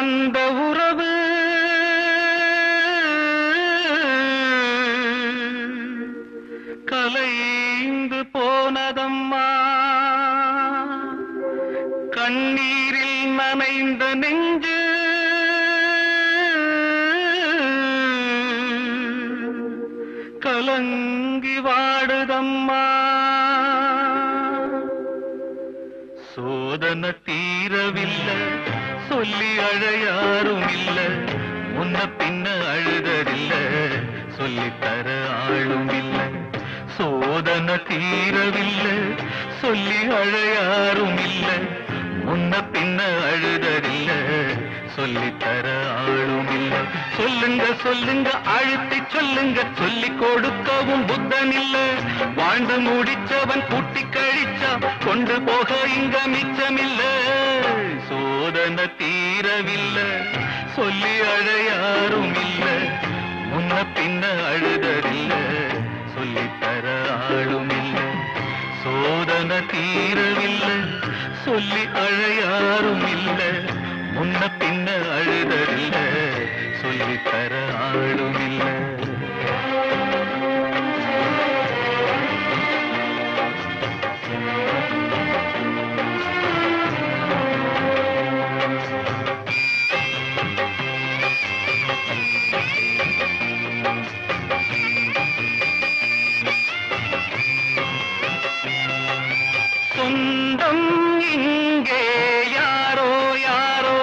அந்த உறவு கலைந்து போனதம்மா. கண்ணீரில் நனைந்த நெஞ்சு கலங்கி வாடுதம்மா. சோதனை தீரவில்லை, சொல்லி அழையாரும் இல்ல, முன்ன பின்ன அழுததில்ல, சொல்லித்தர ஆளும் இல்ல. சோதனை தீரவில்லை, சொல்லி அழையாரும் இல்ல, முன்ன பின்ன அழுததில்ல, சொல்லித்தர ஆளும் இல்ல. சொல்லுங்க சொல்லுங்க அழுத்தி சொல்லுங்க, சொல்லி கொடுக்கவும் புத்தன் இல்ல. வாழ்ந்து முடிச்சவன் கூட்டி கழிச்சா கொண்டு போக இங்க மிச்சமில்ல. சோதனை தீரவில்லை, சொல்லி அழையாரும் இல்ல, முன்ன பின்ன அழுததில்ல, சொல்லித்தர ஆளும் இல்ல. சோதனை தீரவில்லை, சொல்லி அழையாரும் இல்ல, முன்ன பின்ன அழுததில்ல, சொல்லித்தர ஆளும் இல்ல. சொந்தம் இங்கே யாரோ யாரோ,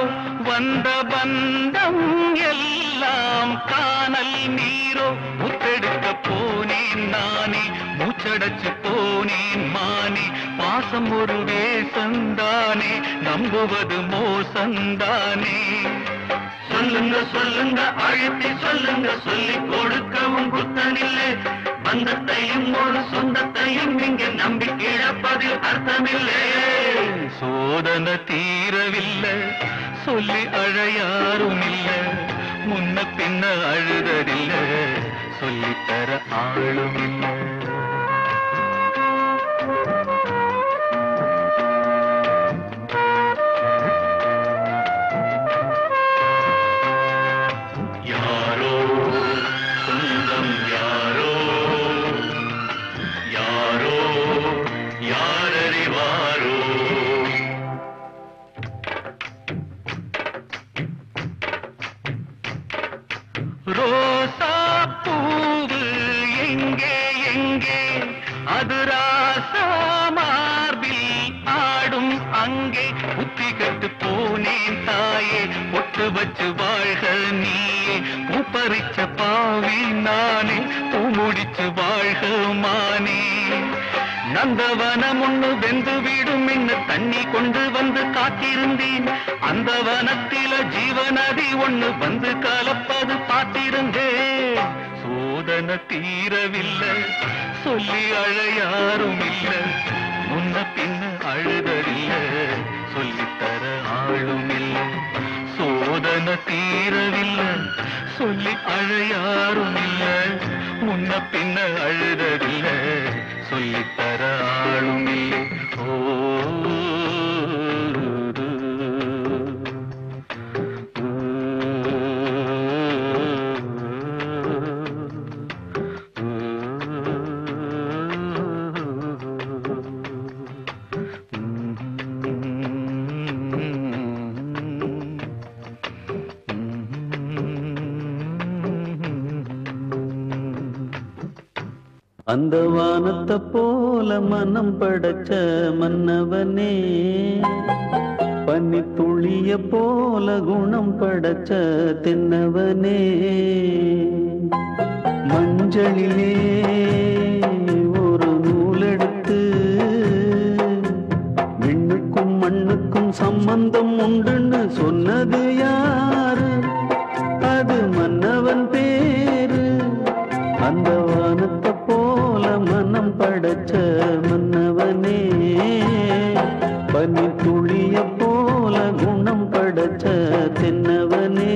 வந்த பந்தம் எல்லாம் காணல் நீரோ. முத்தெடுக்க போனேன் நானே, மூச்சடைச்சு போனேன் மானே. பாசம் ஒரு வேசந்தானே, நம்புவது மோசந்தானே. சொல்லுங்க சொல்லுங்க அழுத்தி சொல்லுங்க, சொல்லி கொடுக்கவும் புத்தனில்லை. பந்தத்தையும் ஒரு சொந்தத்தையும் இங்கே நம்பி இழப்பதில் அர்த்தமில்லை. சோதனை தீரவில்லை, சொல்லி அழையாரும் இல்ல, முன்ன பின்ன அழுததில்ல, சொல்லித்தர ஆளும் இல்ல. யாரோ சொந்தம் யாரோ, யாரோ யாரறிவாரோ. ரோசா பூவு எங்கே எங்கே, அது ராசா மார்பில் ஆடும் அங்கே. புத்தி கட்டு போனேன் தாயே, பொட்டு வச்சு வாழ்க நீயே. பூப்பறிச்ச பாவி நானே, பூ முடிச்சு வாழ்க மானே. நந்தவனம் ஒண்ணு வெந்து வீடும் என்ன தண்ணி கொண்டு வந்து காத்திருந்தேன். அந்த வனத்தில ஜீவநதி ஒண்ணு வந்து கலப்பது பார்த்திருந்தேன். சோதனை தீரவில்லை, சொல்லி அழையாரும் இல்ல, முன்ன பின்ன அழுதறில்ல, சொல்லித்தர ஆளும் இல்ல. சோதனை தீரவில்லை, சொல்லி அழையாரும் இல்ல, முன்ன பின்ன அழுதறில்ல, சொல்லித்தர ஆளும் இல்லை. ஓ அந்த வானத்தை போல மனம் படைச்ச மன்னவனே, பனி துளிய போல குணம் படைச்ச தென்னவனே. மஞ்சளிலே ஒரு நூலெடுத்து, விண்ணுக்கும் மண்ணுக்கும் சம்பந்தம் உண்டுன்னு சொன்னது யாரு? அது மன்னவன் பேரு. அந்த வானத்தை போல மனம் படைச்ச மன்னவனே, பனி துளிய போல குணம் படைச்ச தென்னவனே.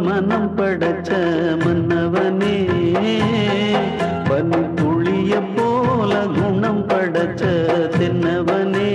மனம் படைச்ச மன்னவனே பனி துளிய போல குணம் படைச்ச தென்னவனே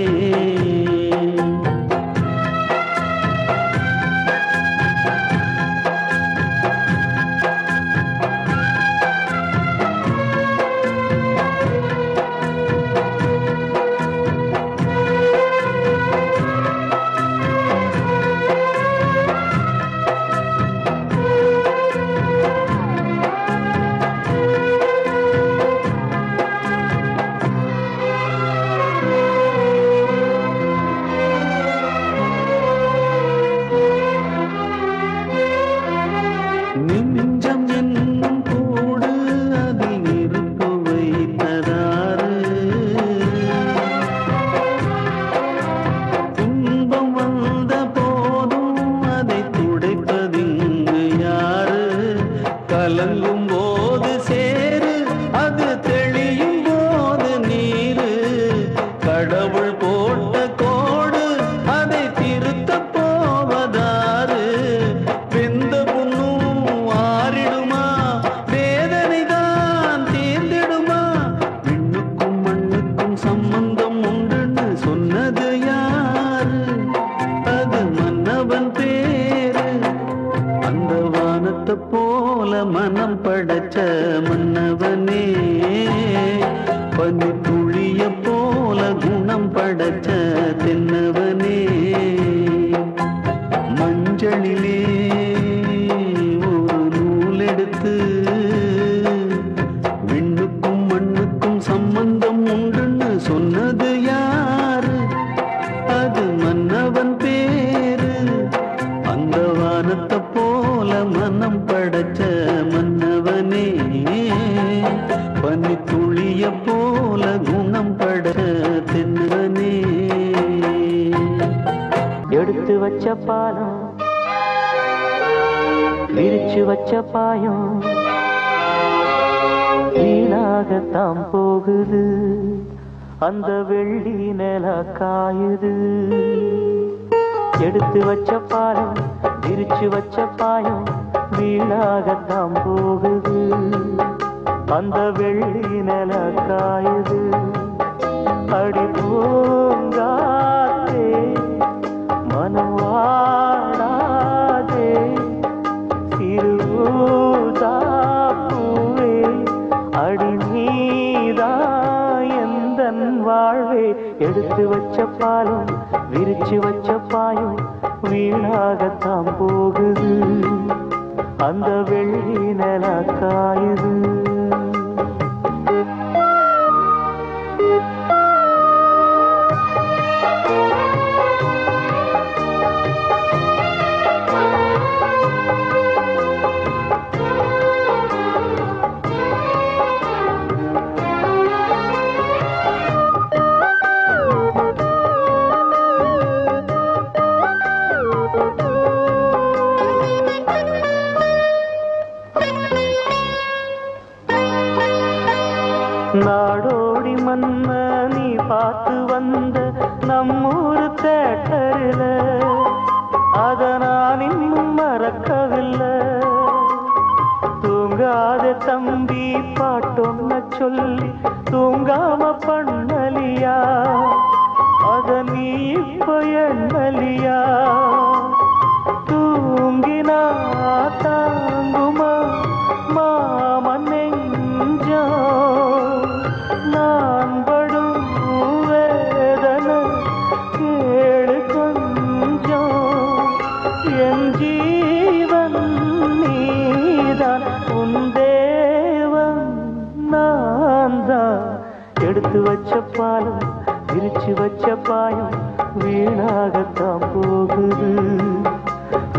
கலங்கும் போது சேரு அது தெளியும் போது நீரு கடவுள் போட்ட கோடு அதை திருத்த போவதாறு வெந்த புண்ணும் ஆறிடுமா வேதனை தான் தீர்ந்திடுமா விண்ணுக்கும் மண்ணுக்கும் சம்பந்தம் உண்டுன்னு சொன்னது யாரு அது மன்னவன் பேரு அந்த வானத்தை போல மனம் படைச்ச மன்னவனே பனி துளிய போல குணம் படைச்ச தென்னவனே மஞ்சளிலே ஒரு நூல் எடுத்து விண்ணுக்கும் மண்ணுக்கும் சம்பந்தம் உண்டுன்னு சொன்னது யாரு அது மன்னவன் பேரு அந்த வானத்தை போல மனம் படைச்ச மன்னவனே பனி துளிய போல குணம் படைச்ச தென்னவனே எடுத்து வச்ச பாலம் விரிச்சு வச்ச பாயம் வீணாகத்தான் போகுது அந்த வெள்ளி நில காயுது எடுத்து வச்ச பாலம் விரிச்சு வச்ச பாயம் வீணாகத்தான் போகுது அந்த வெள்ளி நில காயுது அடி பூங்காத்தே மனம் வாடாதே சிறுதாப்பூவே அடி நீதா எந்தன் வாழ்வே எடுத்து வச்ச பாலம் விரிச்சு வச்ச பாயம் வீணாகத்தான் போகுது அந்த வெள்ளி நில காயுது நாடோடி மன்ன நீ பார்த்து வந்த நம்மூரு தேட்டரில் அத நான் இன்னும் மறக்கவில்லை தூங்காத தம்பி பாட்டொன்ன சொல்லி தூங்காம பண்ணலியா அத நீ இப்ப எண்ணலியா தூங்கினா தாங்குமா மாமன் நெஞ்சோ நான் படும் வேதனை கேளு கொஞ்சம் என் ஜீவன் நீதான் உன் தேவன் நான் தான் எடுத்து வச்ச பாலம் விரிச்சு வச்ச பாயம் வீணாகத்தான் போகுது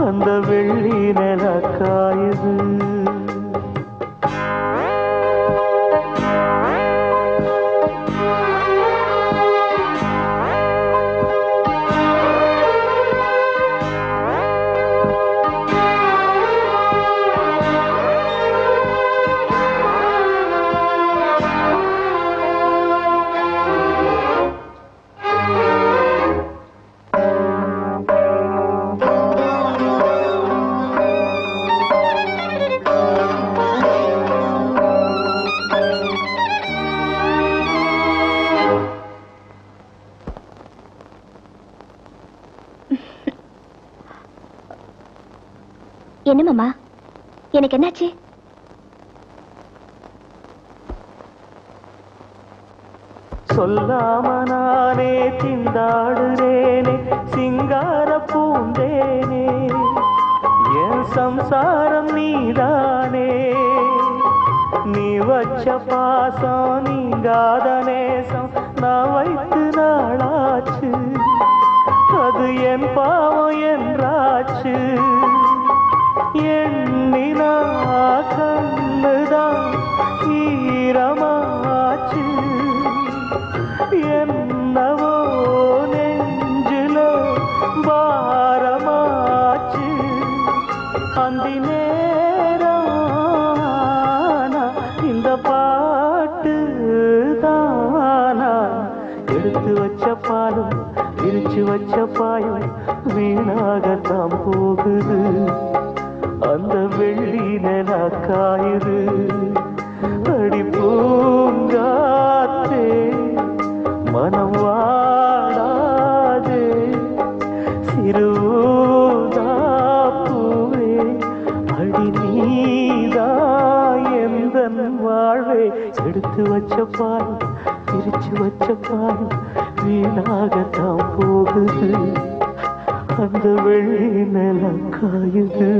அந்த வெள்ளி நில காயுது என்ன மாமா, எனக்கு என்னாச்சு? சொல்லாம நானே திண்டாடுறேனே சிங்கார பூந்தேனே, என் சம்சாரம் நீதானே. நீ வச்ச பாசம் நீங்காத நேசம் நான் வைத்து நாளாச்சு, அது என் பாவம் என்றாச்சு. எண்ணினா கண்ணுதான் ஈரமாச்சு, என்னவோ நெஞ்சில பாரமாச்சு. அந்தி நேரானா இந்த பாட்டு தானா, எடுத்து வச்ச பாலும் விரிச்சு வச்ச பாயும் வீணாகத்தான் போகுது. அந்த வெள்ளி நில காயுது. அடி பூங்காத்தே மனம் வாடாதே, சிறுதாப்பூவே அடி நீதா எந்தன் வாழ்வே. எடுத்து வச்ச பாலும் பிரிச்சு வச்ச பாலும் வீணாகத்தான் போகுது. அந்த வெள்ளி நில காயுது.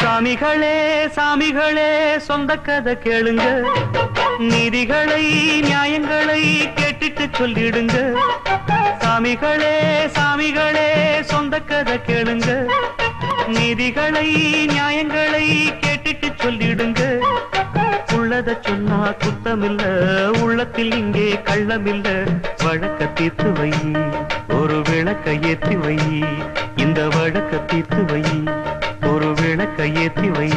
சாமிகளே சாமிகளே சொந்த கதை கேளுங்க, நீதிகளை நியாயங்களை கேட்டுட்டு சொல்லிடுங்க. சாமிகளே சாமிகளே சொந்த கதை கேளுங்க, நீதிகளை நியாயங்களை கேட்டுட்டு சொல்லிடுங்க. உள்ளத சொன்னா குத்தமில்ல, உள்ளத்தில் இங்கே கள்ளமில்ல. வழக்க தீர்த்து வை, ஒரு விளக்க ஏற்றி வை. இந்த வழக்க தீர்த்து வை, ஒரு விளக்க ஏற்றி வை.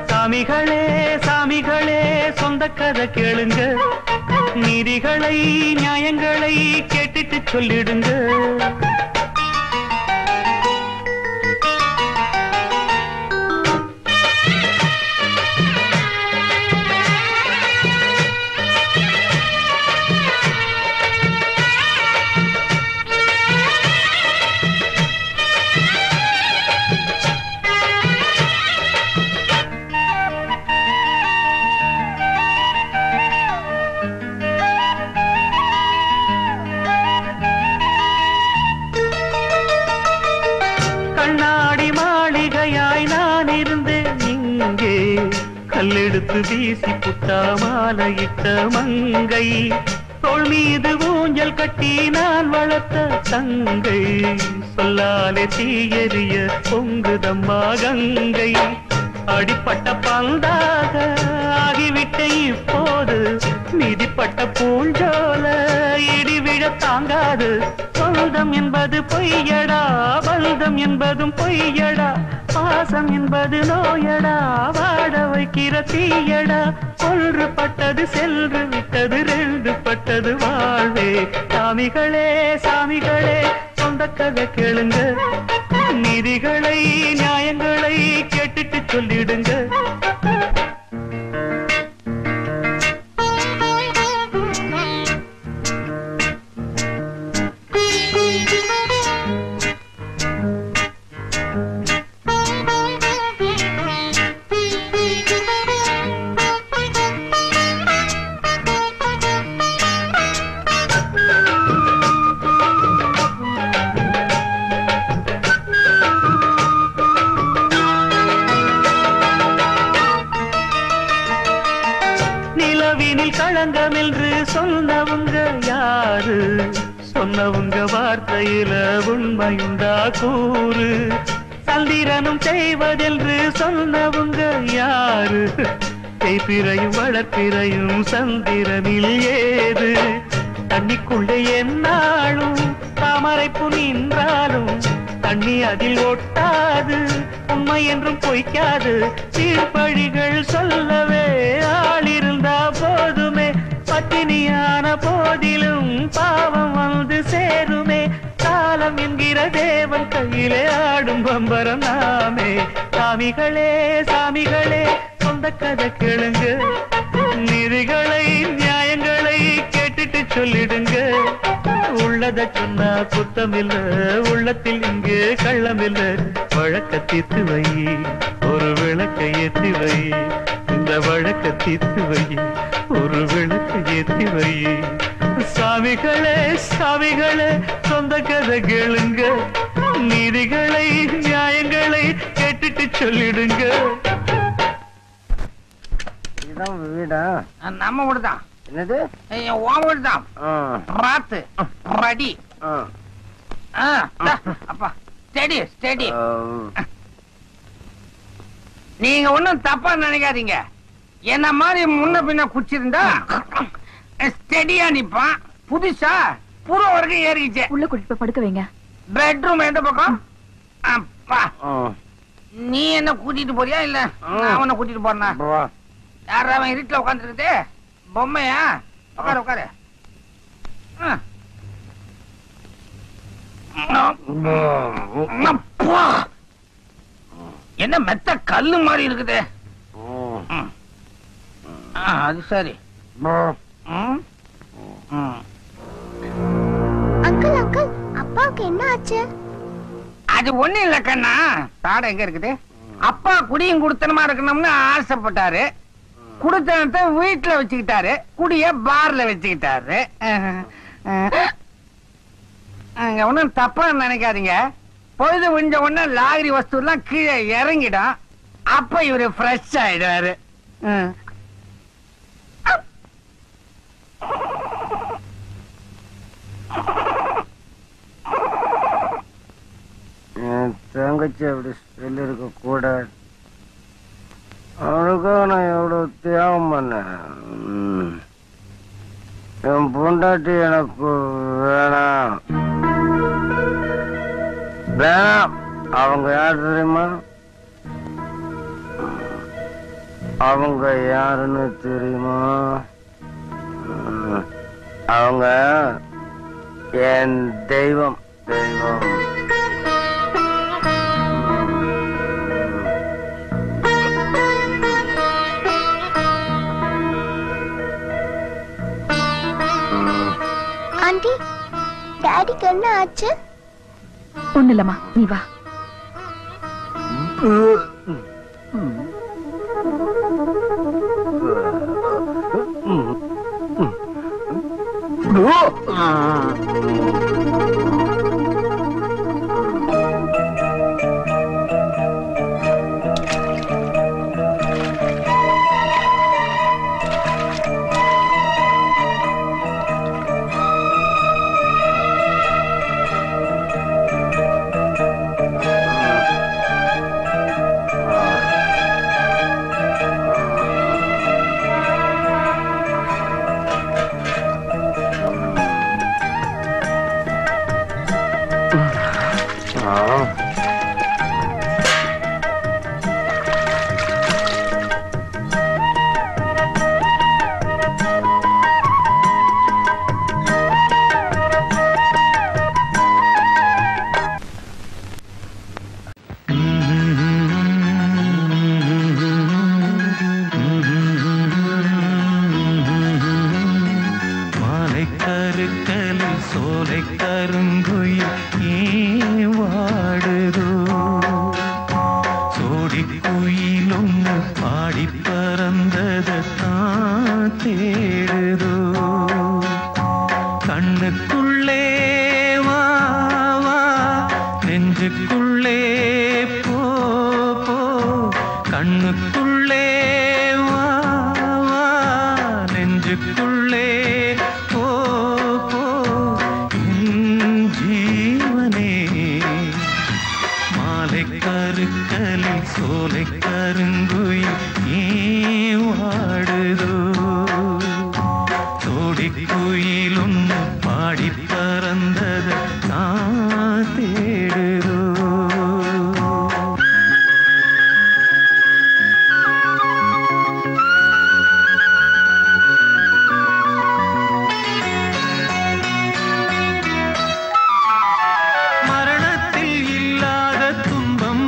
சாமிகளே சாமிகளே சொந்த கதை கேளுங்க, நீதிகளை நியாயங்களை கேட்டுட்டு சொல்லிடுங்க. கல்லெடுத்து வீசி புட்டா மாலையிட்ட மங்கை, தோள் மீது ஊஞ்சல் கட்டி நான் வளர்த்த தங்கை. சொல்லாலே தீயெறிய பொங்குதம்மா கங்கை. அடிப்பட்ட பந்தாக ஆகிவிட்ட இப்போது, மிதிப்பட்ட பூஞ்சோல இடிவிழ தாங்காது. சொந்தம் என்பது பொய்யடா, பந்தம் என்பதும் பொய்யடா. பாசம் என்பது நோயடா, வாட வைக்கிற தீயடா. ஒன்றுபட்டது சென்று விட்டது, ரெண்டு பட்டது வாழ்வே. சாமிகளே சாமிகளே சொந்த கதை கேளுங்க, நீதிகளை நியாயங்களை கேட்டுட்டு சொல்லிடுங்க. களங்கம் என்று சொன்னவங்க யாரு? சொன்னவங்க வார்த்தையில உண்மையுண்டா கூறு? சந்திரனும் செய்வதென்று சொன்னவங்க யாரு? தேய்பிறையும் வளர்ப்பிறையும் சந்திரனில் ஏது? தண்ணிக்குள்ளே என்னாலும் தாமரைப்பு நின்றாலும் தண்ணி அதில் ஒட்டாது, உண்மை என்றும் பொய்க்காது. தீர்ப்பழிகள் சொல்லவே ஆளிருந்தா போதுமே, பட்டினியான போதிலும் பாவம் வந்து சேருமே. காலம் என்கிற பம்பரம் நாமே. சாமிகளே சாமிகளே சொந்த கதை கேளுங்க, நீதிகளை நியாயங்களை கேட்டுட்டு சொல்லிடுங்க. உள்ளத சொன்னா குத்தமில்ல, உள்ளத்தில் இங்கு கள்ளமில்ல. வழக்க தீர்த்து வை, ஒரு விளக்கை ஏத்தி வை. இந்த வழக்க தீர்த்து வை, ஒரு விளக்கை ஏத்தி வை. சாமிகளே சாமிகளே சொந்த கதை கேளுங்க, நீதிகளை நியாயங்களை கேட்டுட்டு சொல்லிடுங்க. இதான் வீடா? நம்ம வீடுதான். என்னது? உன் வீடுதான். ராத்து ரெடி. அப்பா ஸ்டெடி ஸ்டெடி. நீங்க ஒண்ணும் தப்பா நினைக்காதீங்க. என்ன மாதிரி முன்ன பின்ன குச்சிருந்தா ஸ்டெடியா நிப்பான். புதுசா புற வரைக்கும் ஏறிச்சு. உள்ள கூட்டிட்டு போய் படுக்க வைங்க. பெட்ரூம் எந்த பக்கம்? அப்பா நீ என்ன கூட்டிட்டு போறியா இல்ல அவனை கூட்டிட்டு போறனா? யார அவன் இருட்டுல உட்காந்துருக்குது? பொம்மையா? உட்காரு உட்காரு. என்ன மெத்த கல்லு மாதிரி இருக்குது. அது சரி. அங்கிள் அங்கிள், அப்பாவுக்கு என்ன ஆச்சு? அது ஒண்ணு இல்ல கண்ணா. தாடை எங்க இருக்குது? அப்பா குடியும் குடுத்தனமா இருக்கணும்னு ஆசைப்பட்டாரு. குடுத்தனத்தை வீட்டுல வச்சுக்கிட்டாரு, குடிய பார்ல வச்சுக்கிட்டாரு. ஒன்னும் தப்பா நினைக்காதீங்க. பொழுது விஞ்ச உடனே லாகிரி வஸ்து எல்லாம் கீழே இறங்கிடும். அப்ப இவரு ஃப்ரெஷ் ஆயிடுவாரு. தங்கச்சி அப்படி சொல்லி இருக்க கூட. அவளுக்காக நான் எவ்வளவு தியாகம் பண்ணேன். என் பொண்டாட்டி எனக்கு வேணாம் வேணாம். அவங்க யார் தெரியுமா? அவங்க யாருன்னு தெரியுமா? அவங்க என் தெய்வம் தெய்வம். ஆண்டி, டாடிக்கு என்ன ஆச்சு? ஒண்ணு இல்லம்மா, நீ வா. மரணத்தில் இல்லாத துன்பம்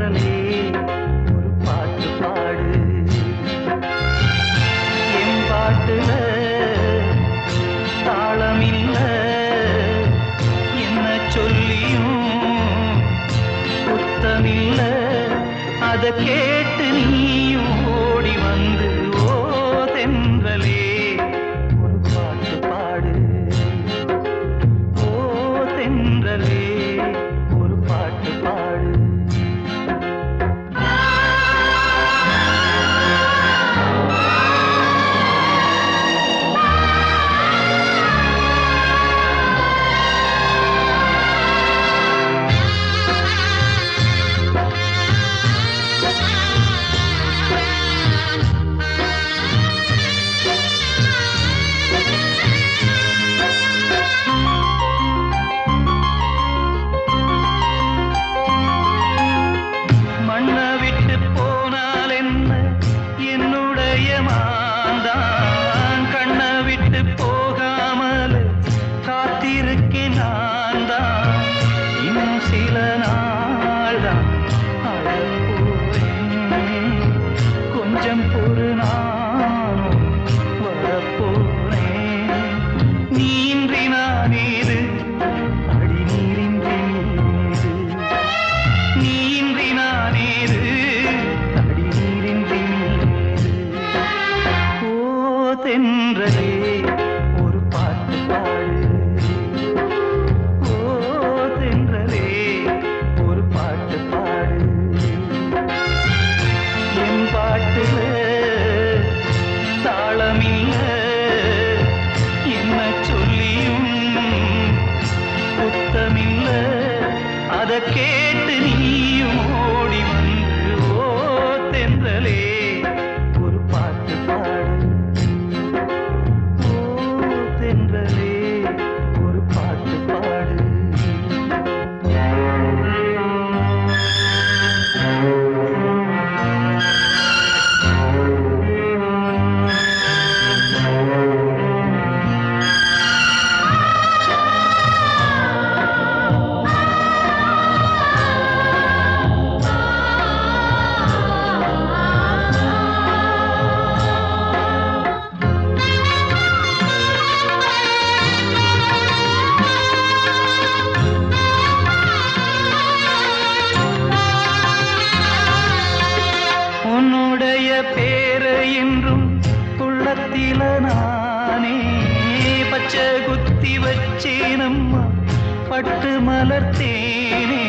தென்றலே ஒரு பாட்டு பாடு என் பாட்டுல தாளமில்ல என்ன சொல்லியும் குத்தமில்ல அத கேட்டு நீயும் ஓடி வந்து ஓ தென்றலே ஒரு பாட்டு பாடு ஓ தென்றலே ஒரு பாட்டு பாடு கேட்டு நீயும் ஓடி வந்து ஓ தென்றலே ஒரு பாட்டு பாடு ஓ தென்றலே ஒரு பாட்டு பாடு பட்டு மலர்த்தேனே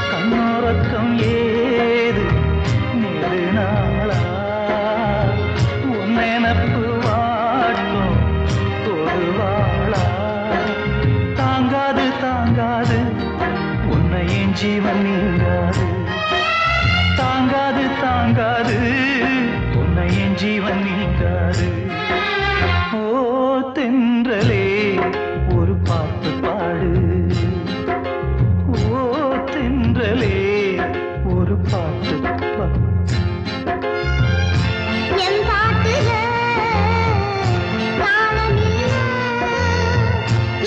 கண்ணோரக்கம் ஏது நெடுநாளா உன் நினப்பு வாட்டும் தொடுவாளா தாங்காது தாங்காது உன்னை என் ஜீவன் நீங்காது தாங்காது தாங்காது உன்னை என் ஜீவன் நீங்காது ஓ தென்றலே ஒரு பாட்டு பாடு ஓ தென்றலே ஒரு பாட்டு பாடு என் பாட்டுல தாளமில்ல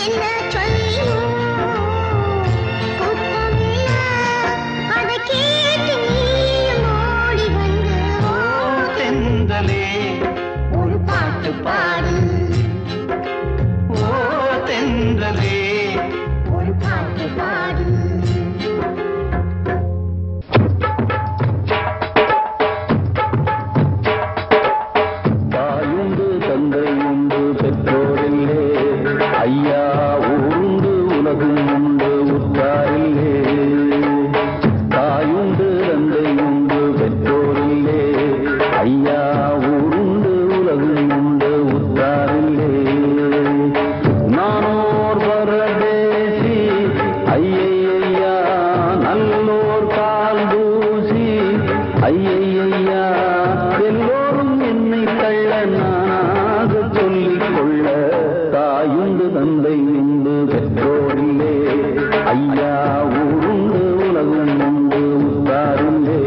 என்ன சொல்லியும் குத்தமில்ல அத கேட்டு நீயும் ஓடி வந்து ஓ தென்றலே ஒரு பாட்டு பாடு ஓ தென்றலே ஒரு பாட்டு பாடு தாயுண்டு தந்தையுண்டு பெற்றோரில்லே ஐயா ஊருண்டு உலகும் உண்டு உற்றாரில்லே தாயுண்டு தந்தையுண்டு பெற்றோரில்லே ஐயா ஊருண்டு உலகும் உண்டு உற்றாரில்லே நானோர் பரதேசி ஐயையா நல்லோர் கால் தூசி ஐயையா எல்லோரும் என்னை தள்ள நானாக சொல்லிக் கொள்ள தாயுண்டு தந்தை உண்டு பெற்றோரில்லே ஐயா ஊருண்டு உலகம் உண்டு உற்றாரில்லே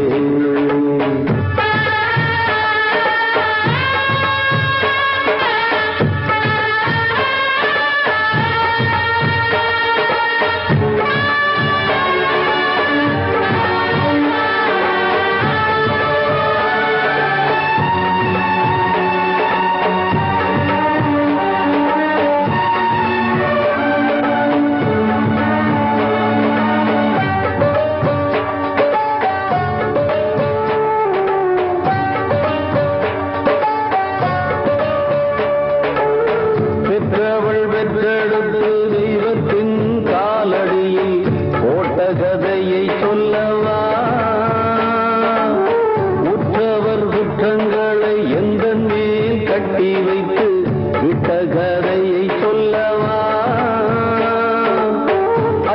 சொல்லவா உற்றவர் குற்றங்களை எந்த மேல் கட்டி வைத்து விட்ட கதையை சொல்லவா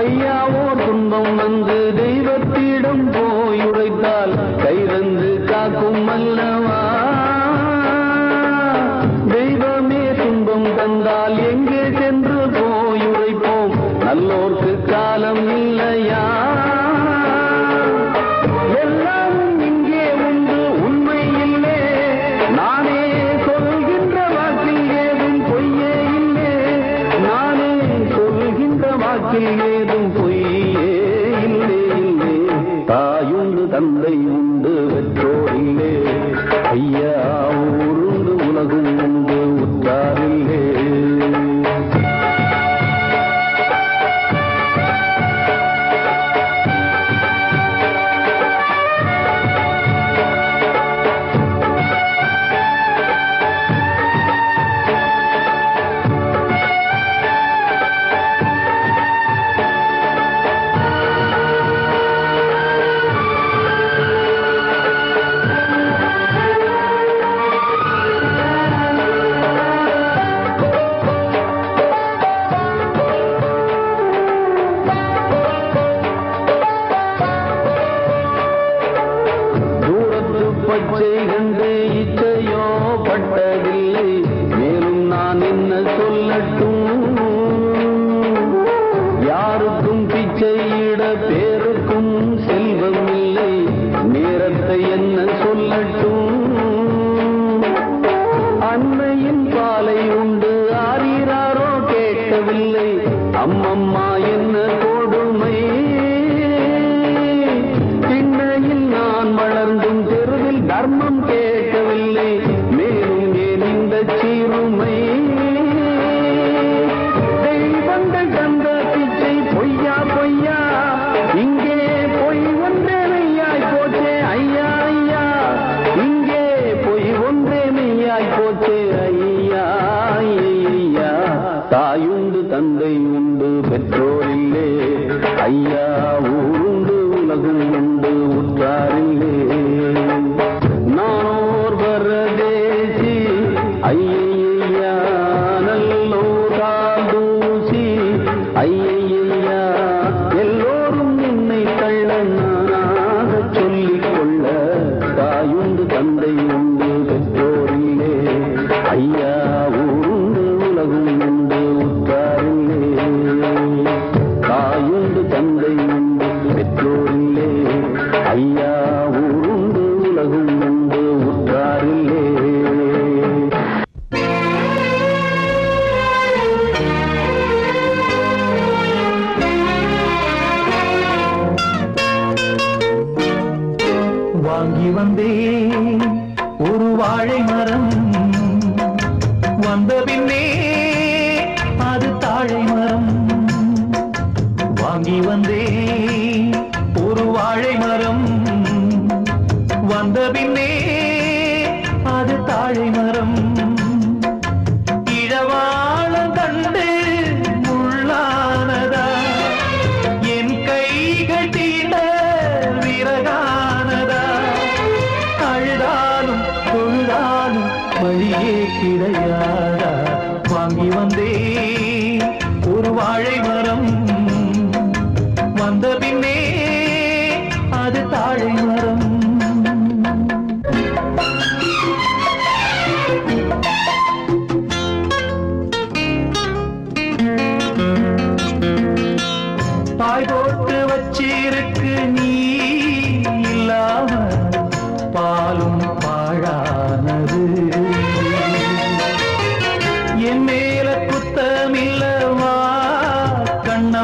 ஐயாவோ துன்பம் வந்து தெய்வத்திடம் போய் உரைத்தால் கைரந்து காக்கும் அல்லவா தெய்வமே துன்பம் தந்தால் எங்கே சென்று போய் உரைப்போம் நல்லோர்க்கு காலம் இல்லையா எல்லாம் இங்கே உண்டு உண்மை இல்லை நானே சொல்கின்ற வாக்கில் ஏதும் பொய்யே இல்லை நானே சொல்கின்ற வாக்கில் ஏதும் பொய்யே இல்லை இல்லை தாயுண்டு தந்தை உண்டு பெற்றோர் இல்லை ஐயா ஊருண்டு உலகும் உண்டு உற்றாரில்லை பச்சை கண்டு இச்சையோ பட்டதில்லை மேலும் நான் என்ன சொல்லட்டும் யாருக்கும் பிச்சையிட பேருக்கும் செல்வம் இல்லை நேரத்தை என்ன சொல்லட்டும் அன்னையின் பாலை உண்டு ஆரீராரோ கேட்கவில்லை அம்மம்மா என்ன கொடுமை திண்ணையில் நான் வளர்ந்தும் தெருவில் தர்மம் கேட்கவில்லை மேலும் ஏன் இந்த சீருமை தெய்வங்கள் தந்த பிச்சை பொய்யா பொய்யா இங்கே பொய் ஒன்றே மெய்யாய் போச்சே ஐயா ஐயா இங்கே பொய் ஒன்றே மெய்யாய் போச்சே ஐயா ஐயா தாயுண்டு தந்தை உண்டு பெற்றோரில்லே ஐயா ஊருண்டு உலகம் உண்டு உற்றாரில்லே நானோர் பரதேசி ஐயா நல்லோரால் தூசி ஐயா எல்லோரும் என்னை கள்ளனாக சொல்லிக் கொள்ள தாயுண்டு தந்தை உண்டு பெற்றோரில்லே ஐயா ஊருண்டு உலகம் உண்டு உற்றாரில்லே தாயுண்டு தந்தை உண்டு பெற்றோரில்லே ஐயா ஊருண்டு உலகம் உண்டு உற்றாரில்லே வாங்கி வந்தேன் ஒரு வாழை மரம் வந்த பின்னே அது தாழை மரம் வாங்கி வந்தேன் ஒரு வாழை மரம் வந்த பின்னே அது தாழை மரம் இழவாளம் கண்டு முள்ளானதா என் கைகள் தீண்ட விறகானதா அழுதாலும் தொழுதாலும் வழியே கிடையாதா வாங்கி வந்தேன் ஒரு வாழை மரம் வந்த பின்னே அது தாழை மரம் தாய் போட்டு வச்சிருக்கு நீ இல்லாம பாலும் பாழானது என் மேல குத்தமில்லவா கண்ண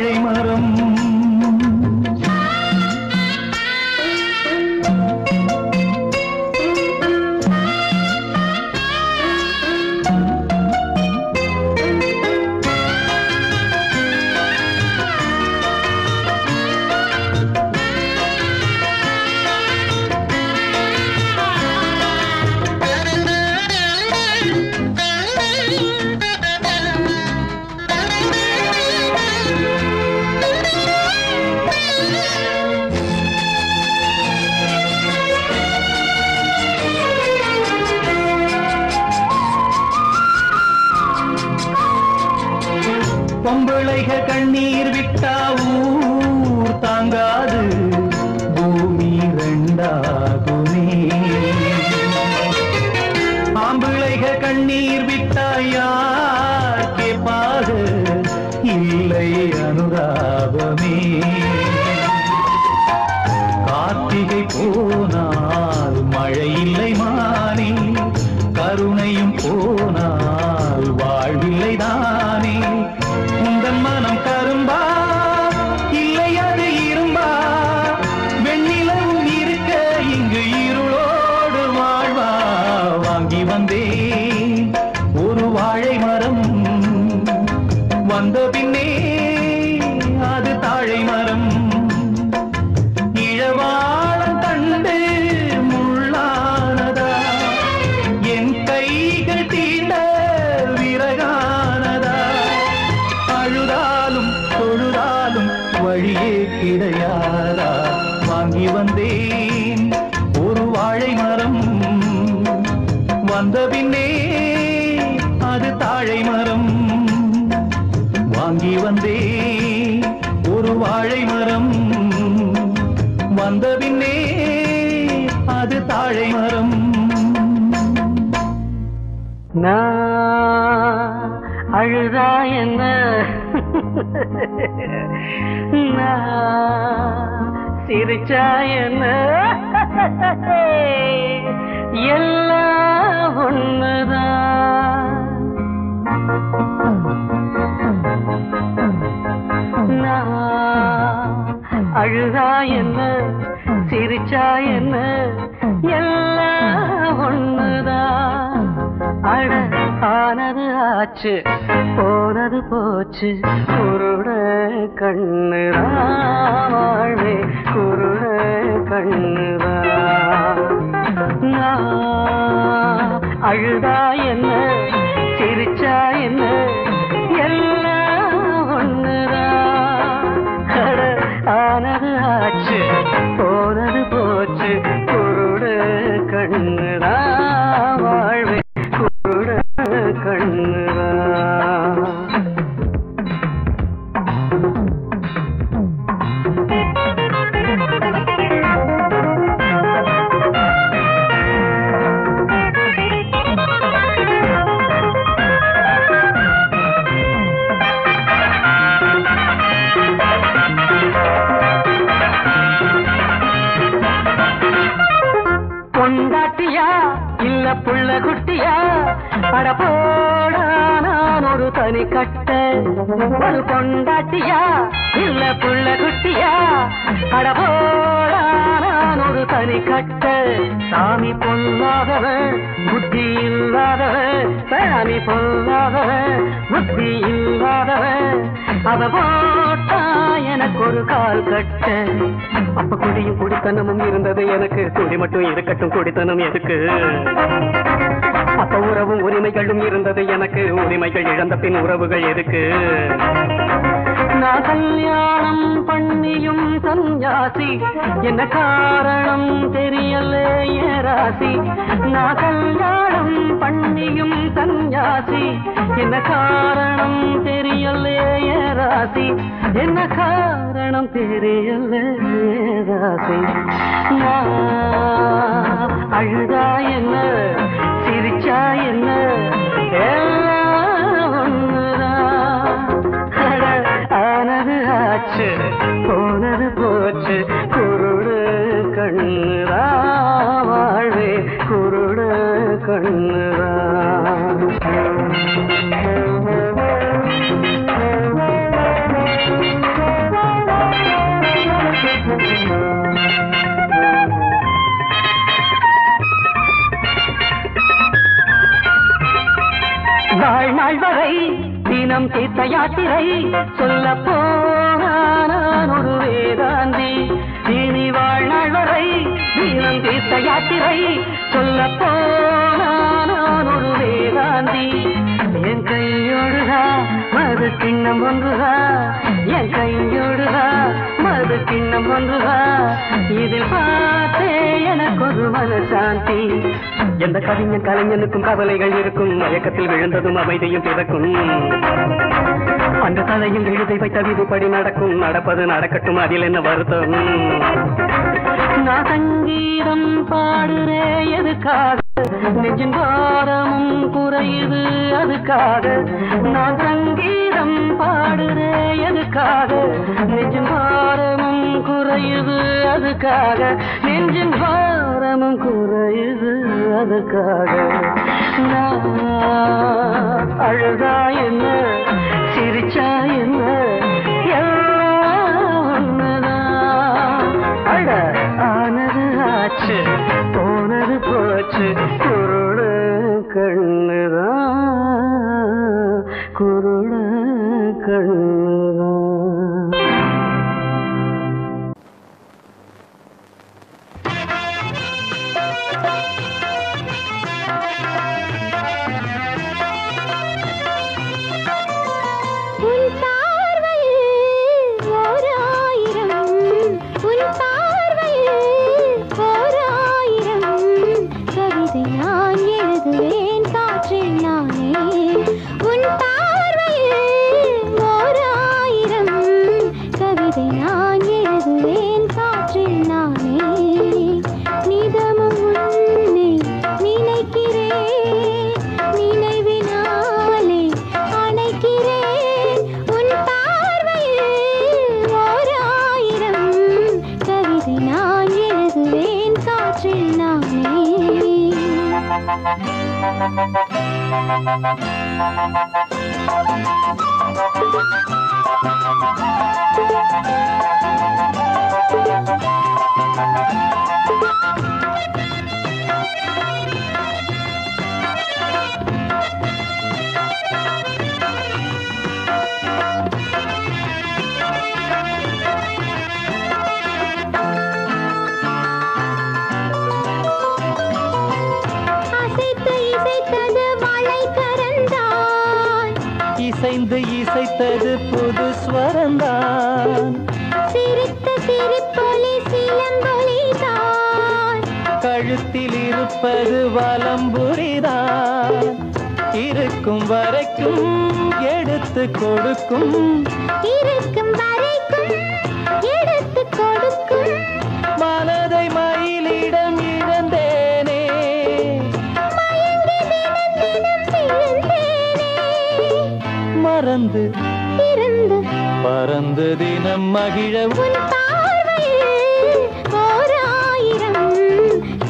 வாழை மரம். பொம்பளைக கண்ணீர் விட்டா ஊர் தாங்காது, பூமி ரெண்டாகுமே. ஆம்பிளைக கண்ணீர் விட்டா யார் கேட்பாது, இல்லை அனுதாபமே. கார்த்திகை போனால் மழை இல்லை மானே, கருணையும் போனால் வாழ்வில்லை தானே. உந்தன் மனம் கரும்பா இல்லை அது இரும்பா, வெண்ணிலவும் இருக்க இங்கு இருளோடு வாழ்வா. வாங்கி வந்தேன் ஒரு வாழை மரம், வந்த பின்னே அது தாழை மரம். இழவாழம் கண்டு முள்ளானதா, என் கைகள் தீண்ட விறகானதா. அழுதாலும் தொழுதாலும் வழியே கிடையாதா. வாங்கி வந்தேன் ஒரு வாழை மரம், வந்த பின்னே அது தாழை மரம். வாங்கி வந்தேன் ஒரு வாழை மரம், வந்த பின்னே அது தாழை மரம். நான் அழுதா என்ன, நான் சிரிச்சா என்ன, எல்லாம் ஒண்ணுதான். நான் அழுதா என்ன, சிரிச்சா என்ன, எல்லாம் ஒண்ணுதான். அட ஆனது ஆச்சு, போனது போச்சு, குருட கண்ணுதான் வாழ்வே, குருட கண்ணுதான். நான் அழுதா என்ன, சிரிச்சா என்ன, எல்லாம் ஒண்ணுதான். அட ஆனது ஆச்சு, போனது போச்சு, குருட கண்ணுதான் வாழ்வே, குருட கண்ணுதான். பொண்டாட்டியா இல்ல புள்ள குட்டியா, அட போடா நான் ஒரு தனி கட்ட. ஒரு பொண்டாட்டியா இல்ல புள்ள குட்டியா, அட போடா நான் ஒரு தனி கட்ட. சாமி பொல்லாதவன் புத்தி இல்லாதவன், சாமி பொல்லாதவன் புத்தி இல்லாதவன், அவ போட்டா எனக்கு ஒரு கால் கட்ட. அப்ப குடியும் குடித்தனமும் இருந்தது எனக்கு, குடி மட்டும் இருக்கட்டும் குடித்தனம் எதுக்கு. அப்ப உறவும் உரிமைகளும் இருந்தது எனக்கு, உரிமைகள் இழந்த பின் உறவுகள் எதுக்கு. நான் கல்யாணம் பண்ணியும் சன்யாசி, என்ன காரணம் தெரியல ராசி. நான் கல்யாணம் பண்ணியும் சன்யாசி, என்ன காரணம் தெரியல ராசி. என்ன காரணம் தெரியல ராசி. நான் அழுதா என்ன, சிரிச்சா என்ன, எல்லாம் ஒண்ணுதான். ஆனது ஆச்சு, போனது போச்சு, குருடு கண்ணுதா வாழ்வே, குருடு கண்ணுதா. தீர்த்த யாத்திரை சொல்ல போனான் ஒரு வேதாந்தி இனி வாழ்நாள் வரை வீரம் தீர்த்த யாத்திரை சொல்ல போனான் ஒரு வேதாந்தி என் கையோடுதா மது கிண்ணம் ஒன்றுதா என் கையோடுதா மது கிண்ணம் ஒன்றுதா இதில் பார்த்தே எனக்கு ஒரு மனசாந்தி எந்த கவிஞன் கலைஞனுக்கும் கவலைகள் இருக்கும் மயக்கத்தில் விழுந்ததும் அமைதியும் பிறக்கும் அந்த தலையில் எழுதை வைத்த விதிப்படி நடக்கும் நடப்பது நடக்கட்டும் அதில் என்ன வருத்தம் நான் சங்கீதம் பாடுறே எதுக்காக நெஞ்சின் பாரமும் குறையுது அதுக்காக நான் சங்கீதம் பாடுறே எதுக்காக நெஞ்சின் பாரமும் குறையுது அதுக்காக நெஞ்சின் பாரமும் குறையுது அதுக்காக நான் அழுதா என்ன சிரிச்சா என்ன எல்லாம் ஒண்ணுதான் அழ ஆனது ஆச்சு போனது போச்சு குருடு கண்ணுதான் குருடு கண்ணுதான் இசைந்து இசைத்தது புது ஸ்வரந்தான் சிரித்த சிரிப்பொலி சிலம்பொலிதான் கழுத்தில் இருப்பது வலம்புரிதான் இருக்கும் வரைக்கும் எடுத்து கொடுக்கும் இருக்கும் வரைக்கும் எடுத்து கொடுக்கும் மனதை மயிலிடம் இழந்தேனே மயங்கி தினம் தினம் சிறந்தேனே மறந்து இருந்து பறந்து தினம் மகிழ உன் பார்வையில் ஓர் ஆயிரம்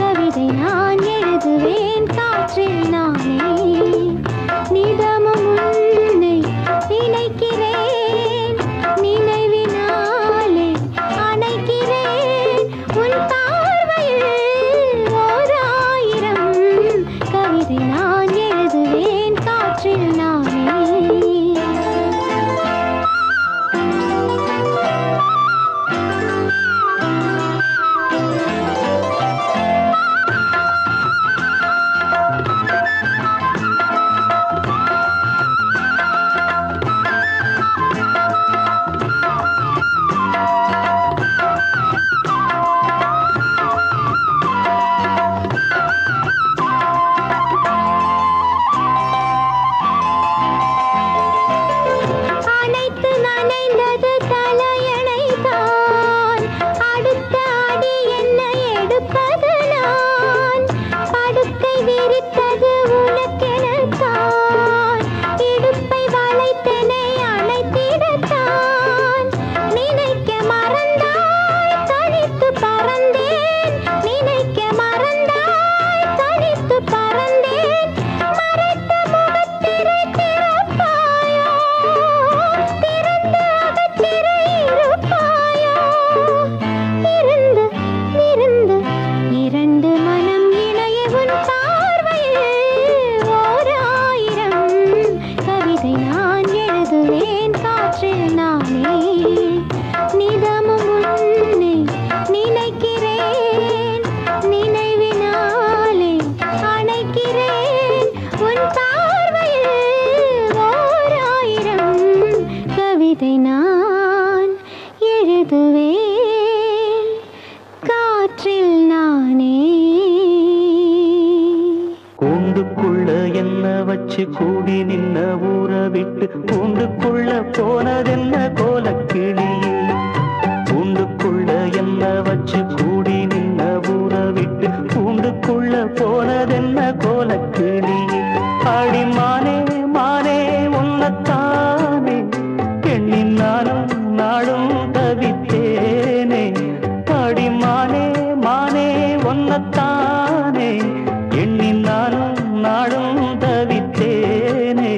கவிதை நான் எழுதுவேன் காற்றில் நானே நிதமும் உன்னை நினைக்கிறேன் நினைவினாலே அணைக்கிறேன் உன் பார்வையில் ஓர் ஆயிரம் கவிதை நான் எழுதுவேன் காற்றில் நானே வச்சு கூடி நின்ன ஊற விட்டு கூண்டுக்குள்ள போனதென்ன கோலக்கிளியே கூண்டுக்குள்ள என்ன வச்சு கூடி நின்ன ஊற விட்டு கூண்டுக்குள்ள போனதென்ன கோலக்கிளியே அடிமானே மானே உன்னத்தானே எண்ணின் நானும் நாளும் தவித்தேனே அடிமானே மானே உன்னத்தானே எண்ணின் நானும் நாளும் தவித்தேனே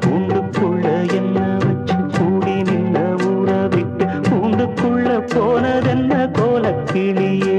கூண்டுக்குள்ள என்ன வச்சு கூடி நின்ன ஊற விட்டு கூண்டுக்குள்ள போனதென்ன கோலக்கிளியே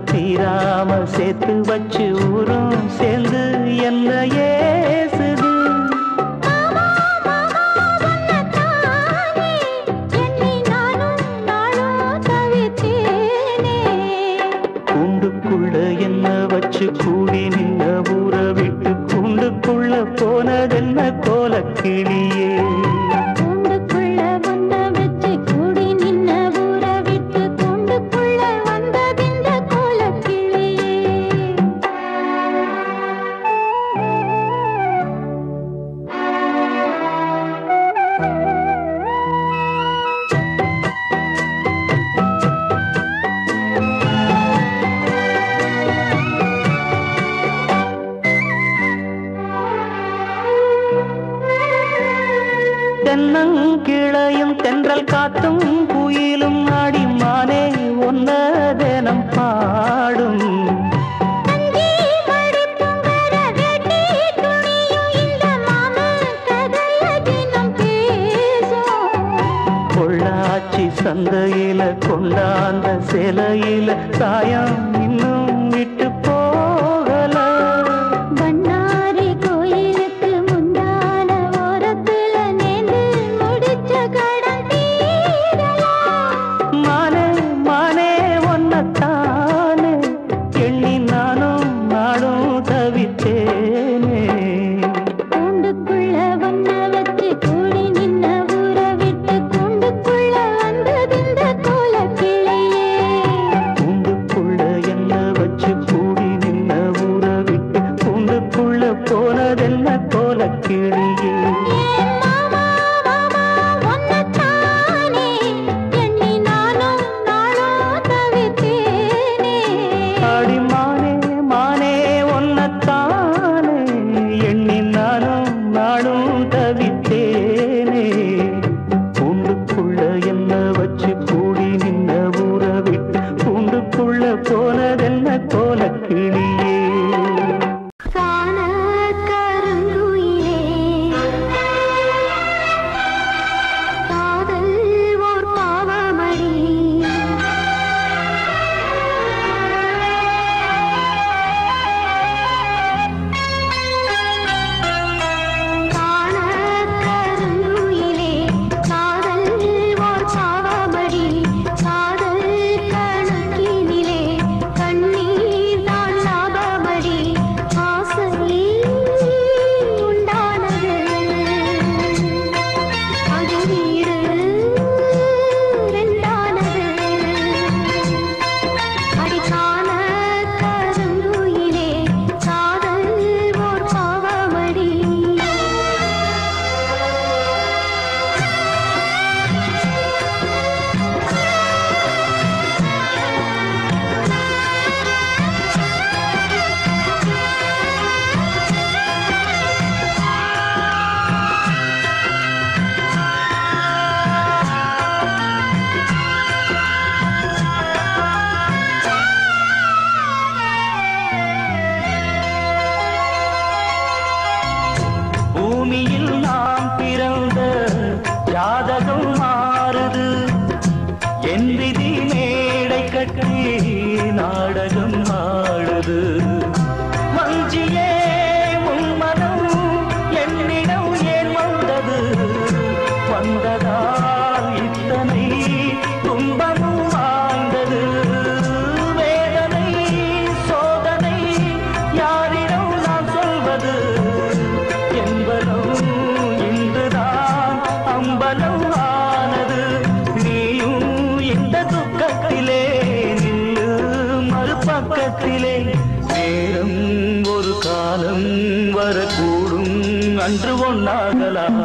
தீராம சேர்த்து வச்சு ஊரும் சேர்ந்து என்ன ஏசுது கூண்டுக்குள்ள என்ன வச்சு கூடி நின்ன ஊற விட்டு கூண்டுக்குள்ள போனதென்ன கோலக்கிளியே தென்னங்கிளையும் தென்றல் காத்தும் குயிலும் ஆடிமானே ஒன்னதேனம் பாடும் பொள்ளாச்சி சந்தையில கொண்டாந்த சிலையில சாயம் இன்னும் விட்டு போகல காதல் கணக்கினிலே கண்ணீர் தான் கட்டி நாடகம் ஆடுது. மஞ்சியே உன் மனம் என்னிடம் ஏன் வந்தது? வந்ததால் இத்தனை துன்பமும் வாழ்ந்தது. வேதனை சோதனை யாரிடம் நான் சொல்வது? என்பதும் இன்றுதான் அம்பலம் ஆனது. நீயும் இந்த துக்கத்திலே நின்று மறுபக்கத்திலே. நேரம் ஒரு காலம் வரக்கூடும், அன்று ஒன்னாகலாம்.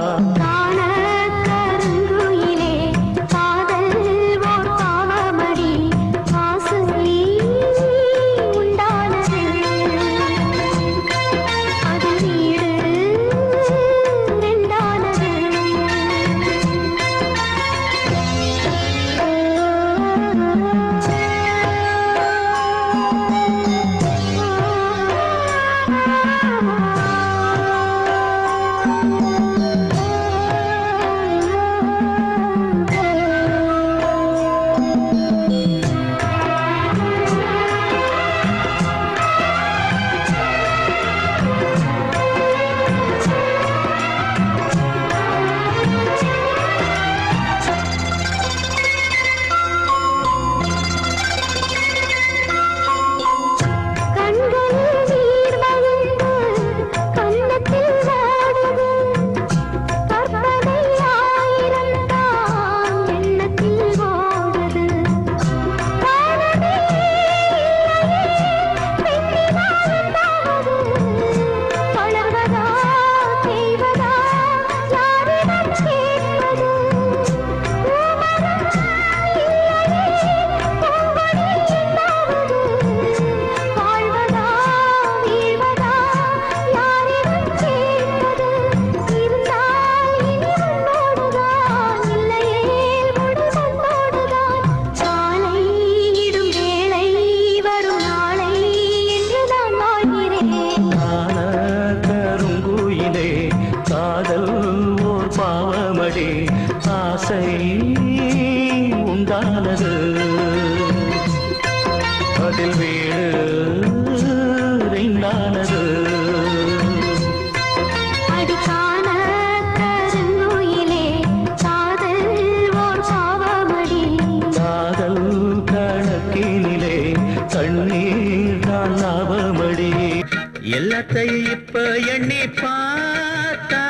எல்லாத்தையும் இப்ப எண்ணி பார்த்தா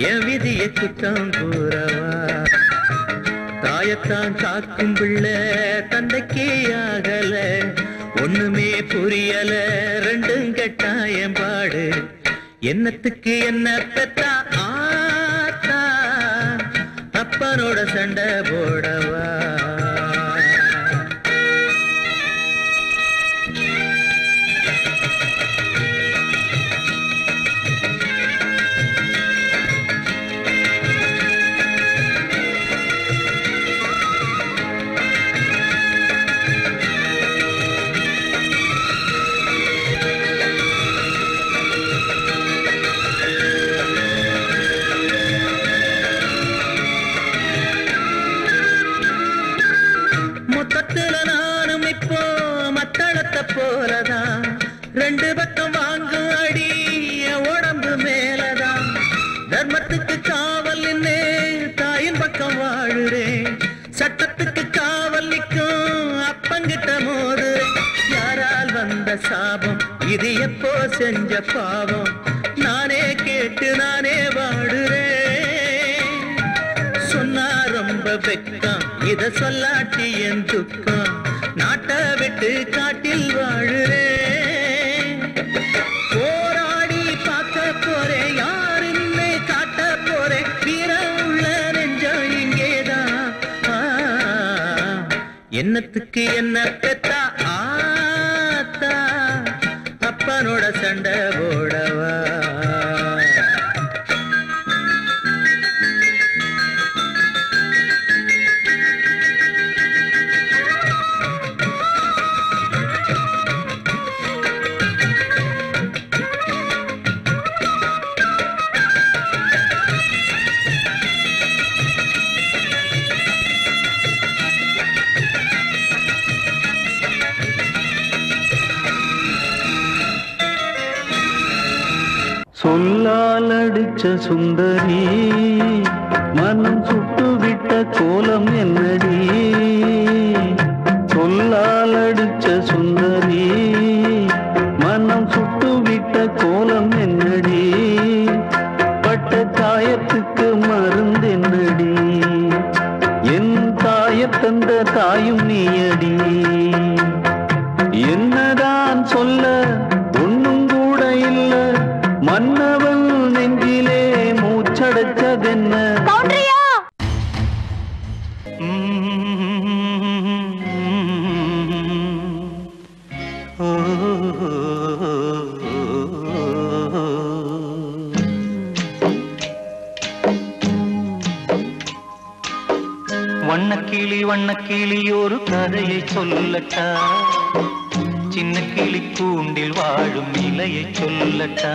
என் விதிய குத்தம் கூறவா? தாயத்தான் காக்கும் பிள்ளை தந்தைக்கே ஆகல, ஒண்ணுமே புரியல, ரெண்டும் கட்டாயம் பாடு. என்னத்துக்கு என்ன பெத்தா ஆத்தா, அப்பனோட சண்டை போடவா? போலதான் ரெண்டு பக்கம் வாங்கும் அடி உடம்பு மேலதான். தர்மத்துக்கு காவல் நின்று தாயின் பக்கம் வாழுறேன், சட்டத்துக்கு காவல் நிற்கும் அப்பங்கிட்ட மோது. யாரால் வந்த சாபம் இது, எப்போ செஞ்ச பாவம், நானே கேட்டு நானே வாடுறேன். சொன்னா ரொம்ப வெக்கம், இத சொல்லாட்டி என் துக்கம், நாட்டை விட்டு காட்டில் வாழுறேன். போராடி பார்க்க போறேன், யாருன்னு காட்ட போறேன், வீரம் உள்ள நெஞ்சம் இங்கேதான். என்னத்துக்கு என்ன பெத்தா ஆத்தா, அப்பனோட சண்டை போடவா? அடிச்ச சுந்தரி மனம் சுட்டுவிட்ட கோலம் என்னடி சொல்லால் அடிச்ச சுந்தரி மனம் சுட்டுவிட்ட கோலம் என்னடி பட்ட காயத்துக்கு மருந்து என்னடி என் தாய தந்த தாயும் நீயடி என்னதான் சொல்ல ஒன்னும் கூட இல்ல மன்னவன் நெஞ்சிலே மூச்சடைச்சதென்ன வண்ணக்கிளி வண்ணக்கிளி ஒரு கதையை சொல்லட்டா சின்ன கிளி கூண்டில் வாழும் நிலையை சொல்லட்டா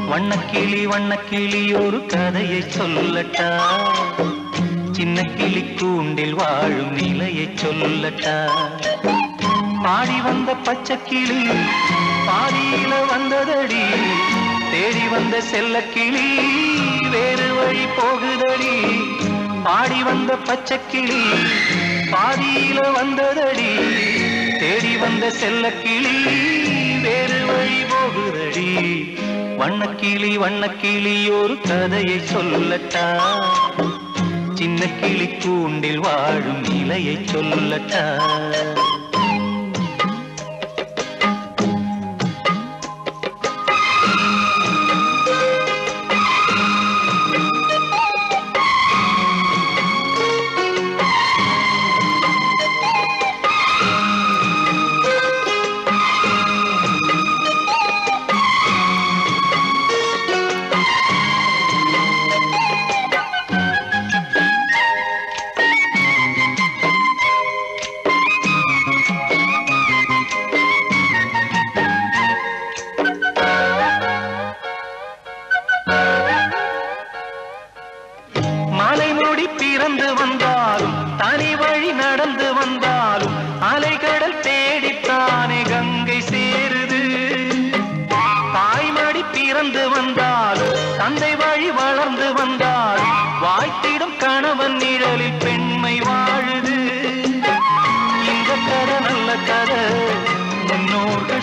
வண்ணக்கிளி வண்ணக்கிளி ஒரு கதையை சொல்லட்டா சின்ன கிளி கூண்டில் வாழும் நிலையை சொல்லட்டா பாடி வந்த பச்சை கிளி பாடியில வந்ததடி தேடி வந்த செல்ல கிளி வேறு வழி போகுதடி பாடி வந்த பச்சை கிளி பாதியில வந்ததடி தேடி வந்த செல்ல கிளி வேறு வழி போகுதடி வண்ணக்கிளி வண்ணக்கிளி ஒரு கதையை சொல்லட்டா சின்ன கிளி கூண்டில் வாழும் நிலையை சொல்லட்டா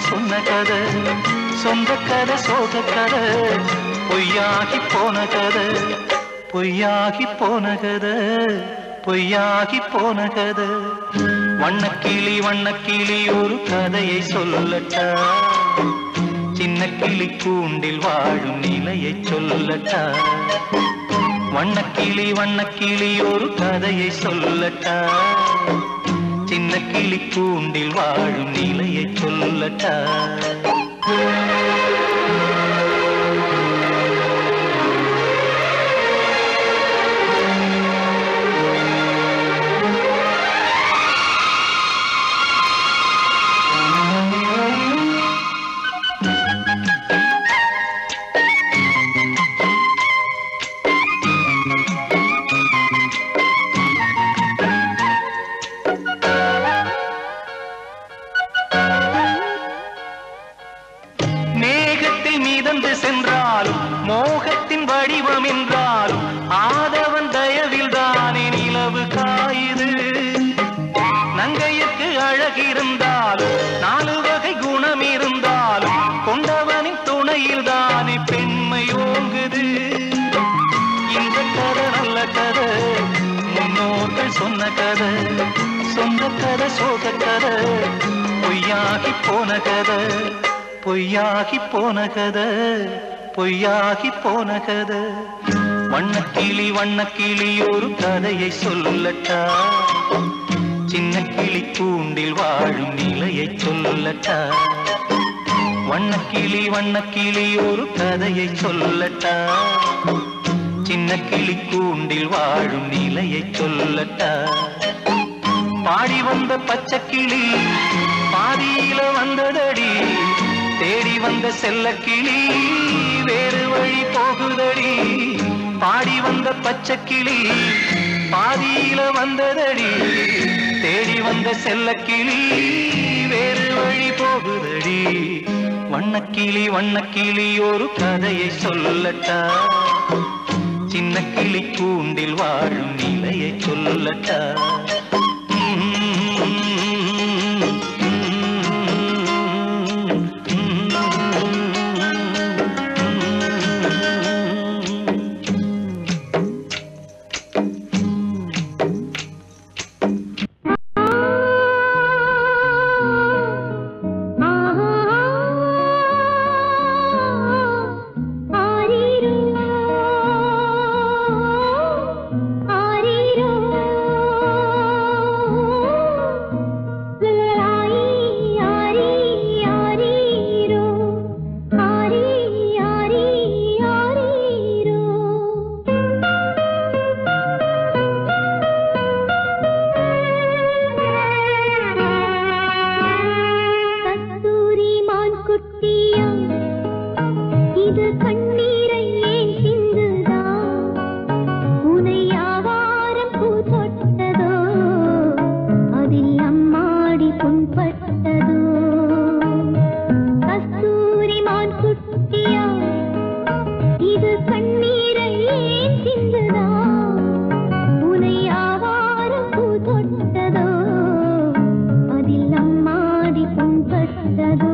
சொன்ன கதை சொந்த கதை சோக கதை பொய்யாகி போன கதை பொய்யாகி போன கதை பொய்யாகி போன கதை வண்ணக்கிளி வண்ணக்கிளி ஒரு கதையை சொல்லட்டா சின்ன கிளி கூண்டில் வாழும் நிலையை சொல்லட்டா வண்ணக்கிளி வண்ணக்கிளி ஒரு கதையை சொல்லட்டா சின்ன கிளி கூண்டில் வாழும் நிலையை சொல்லட்டா சொன்ன கதை சொந்த கதை சோக கதை பொய்யாகி போன கதை பொய்யாகி போன கதை பொய்யாகி போன கதை வண்ணக்கிளி வண்ணக்கிளி ஒரு கதையை சொல்லட்டா சின்ன கிளி கூண்டில் வாழும் நிலையை சொல்லட்டா வண்ணக்கிளி வண்ணக்கிளி ஒரு கதையை சொல்லட்டா சின்ன கிளி கூண்டில் வாழும் நிலையை சொல்லட்டா பாடி வந்த பச்சை கிளி பாதியில வந்ததடி தேடி வந்த செல்ல கிளி வேறு வழி போகுதடி பாடி வந்த பச்சை கிளி பாதியில வந்ததடி தேடி வந்த செல்ல கிளி வேறு வழி போகுதடி வண்ணக்கிளி வண்ணக்கிளி ஒரு கதையை சொல்லட்டா சின்ன கிளி கூண்டில் வாழும் நிலையை சொல்லட்டா தொட்டதோ